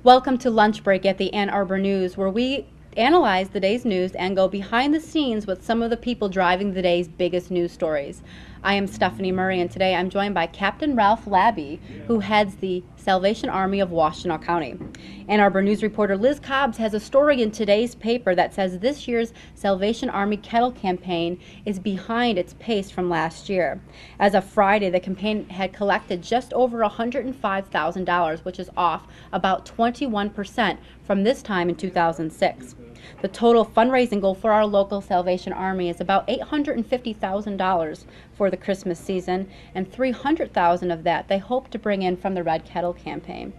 Welcome to Lunch Break at the Arbor News, where we analyze the day's news and go behind the scenes with some of the people driving the day's biggest news stories. I am Stephanie Murray, and today I'm joined by Captain Ralph Labby, who heads the Salvation Army of Washtenaw County. Ann Arbor News reporter Liz Cobbs has a story in today's paper that says this year's Salvation Army kettle campaign is behind its pace from last year. As of Friday, the campaign had collected just over $105,000, which is off about 21% from this time in 2006. The total fundraising goal for our local Salvation Army is about $850,000 for the Christmas season, and $300,000 of that they hope to bring in from the Red Kettle campaign.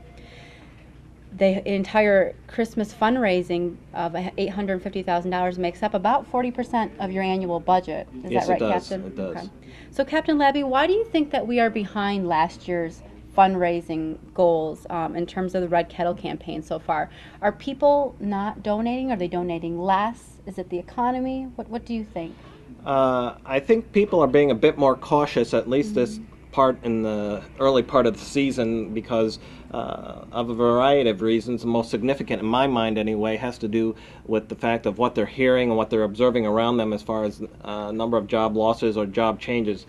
The entire Christmas fundraising of $850,000 makes up about 40% of your annual budget. Is Yes, that right, it does. Captain? It does. Okay. So, Captain Labby, why do you think that we are behind last year's fundraising goals in terms of the Red Kettle campaign so far? Are people not donating? Are they donating less? Is it the economy? What do you think? I think people are being a bit more cautious, at least this part in the early part of the season, because of a variety of reasons. The most significant, in my mind anyway, has to do with the fact of what they're hearing and what they're observing around them as far as number of job losses or job changes.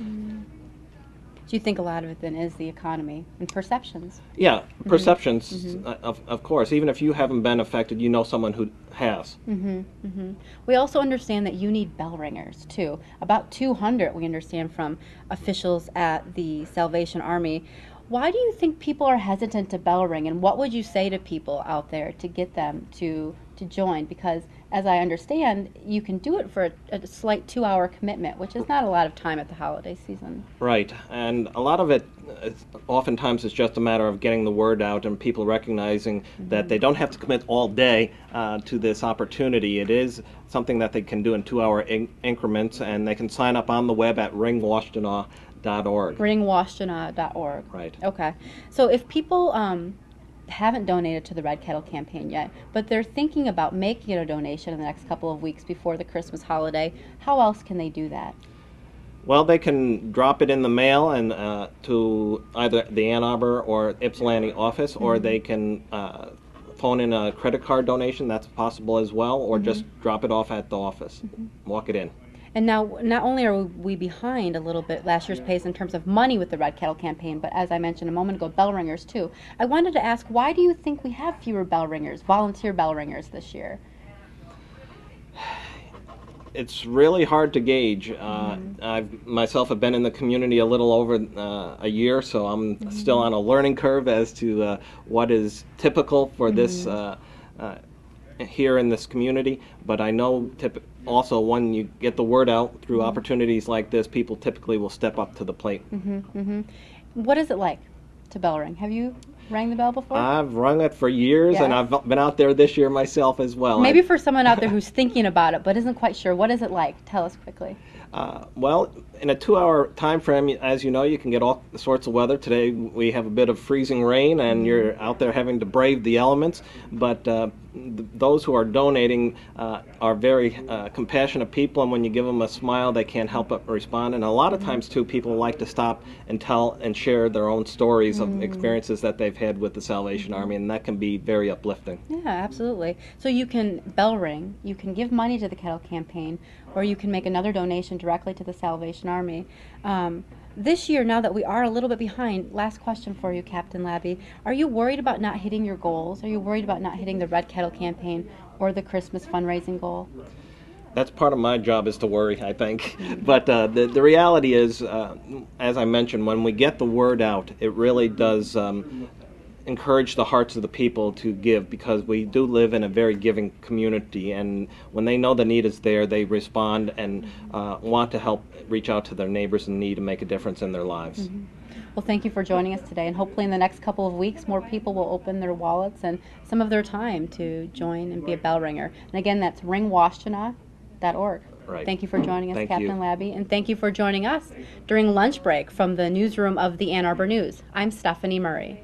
Do you think a lot of it then is the economy and perceptions? Yeah, perceptions, of course. Even if you haven't been affected, you know someone who has. We also understand that you need bell ringers too. About 200 we understand from officials at the Salvation Army. Why do you think people are hesitant to bell ring, and what would you say to people out there to get them to join? Because as I understand, you can do it for a slight 2-hour commitment, which is not a lot of time at the holiday season. Right, and a lot of it oftentimes is just a matter of getting the word out and people recognizing that they don't have to commit all day to this opportunity. It is something that they can do in 2-hour increments, and they can sign up on the web at ringwashtenaw.org. Ringwashtenaw.org. Right. Okay. So if people haven't donated to the Red Kettle campaign yet, but they're thinking about making a donation in the next couple of weeks before the Christmas holiday, how else can they do that? Well, they can drop it in the mail and to either the Ann Arbor or Ypsilanti office, or they can phone in a credit card donation. That's possible as well, or just drop it off at the office. Walk it in. And now, not only are we behind a little bit last year's pace in terms of money with the Red Kettle campaign, but as I mentioned a moment ago, bell ringers too. I wanted to ask, why do you think we have fewer bell ringers, volunteer bell ringers this year? It's really hard to gauge. I've myself have been in the community a little over a year, so I'm still on a learning curve as to what is typical for this here in this community. But I know also when you get the word out through opportunities like this, people typically will step up to the plate. What is it like to bell ring? Have you rang the bell before? I've rung it for years, and I've been out there this year myself as well. Maybe for someone out there who's thinking about it but isn't quite sure, what is it like? Tell us quickly. Well, in a 2-hour time frame, as you know, you can get all sorts of weather. Today we have a bit of freezing rain, and you're out there having to brave the elements. But those who are donating are very compassionate people, and when you give them a smile, they can't help but respond. And a lot of times, too, people like to stop and tell and share their own stories of experiences that they've had with the Salvation Army, and that can be very uplifting. Yeah, absolutely. So you can bell ring, you can give money to the Kettle campaign, or you can make another donation directly to the Salvation Army. This year, now that we are a little bit behind, last question for you, Captain Labby. Are you worried about not hitting your goals? Are you worried about not hitting the Red Kettle campaign or the Christmas fundraising goal? That's part of my job, is to worry, I think. But the reality is, as I mentioned, when we get the word out, it really does encourage the hearts of the people to give, because we do live in a very giving community, and when they know the need is there, they respond and want to help reach out to their neighbors in need and make a difference in their lives. Well, thank you for joining us today, and hopefully in the next couple of weeks more people will open their wallets and some of their time to join and be a bell ringer. And again, that's ringwashtenaw.org. Right. Thank you for joining us, Thank Captain you. Labby, and thank you for joining us during lunch break from the newsroom of the Ann Arbor News. I'm Stephanie Murray.